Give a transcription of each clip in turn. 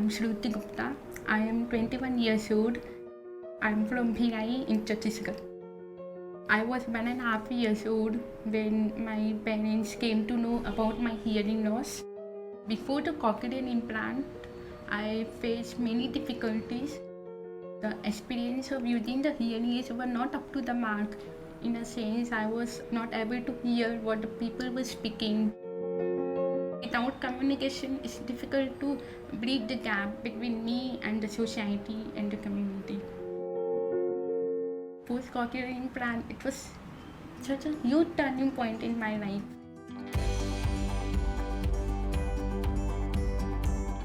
I'm Shruti Gupta. I am 21 years old. I'm from Bhirai in Chhattisgarh. I was 1.5 years old when my parents came to know about my hearing loss. Before the cochlear implant, I faced many difficulties. The experience of using the hearing aids were not up to the mark. In a sense, I was not able to hear what the people were speaking. Without communication, it's difficult to bridge the gap between me and the society and the community. Post-cochlear implant, it was such a huge turning point in my life.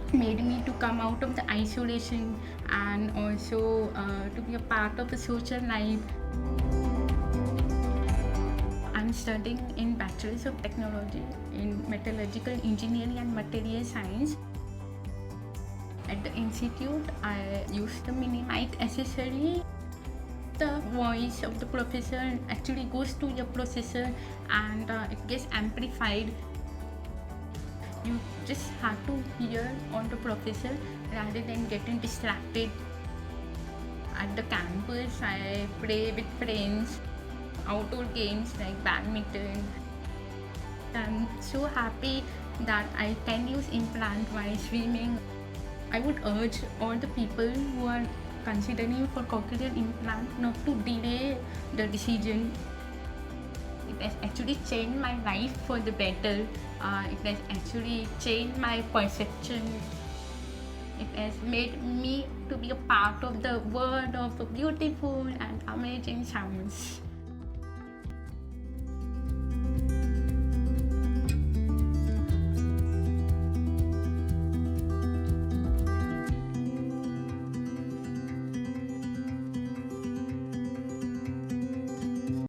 It made me to come out of the isolation and also to be a part of the social life. I'm studying in Bachelor's of Technology in Metallurgical Engineering and Material Science. At the institute, I use the mini mic accessory. The voice of the professor actually goes to your processor and it gets amplified. You just have to hear on the professor rather than getting distracted. At the campus, I play with friends, outdoor games like badminton. I'm so happy that I can use implant while swimming. I would urge all the people who are considering for cochlear implant not to delay the decision. It has actually changed my life for the better. It has actually changed my perception. It has made me to be a part of the world of beautiful and amazing sounds.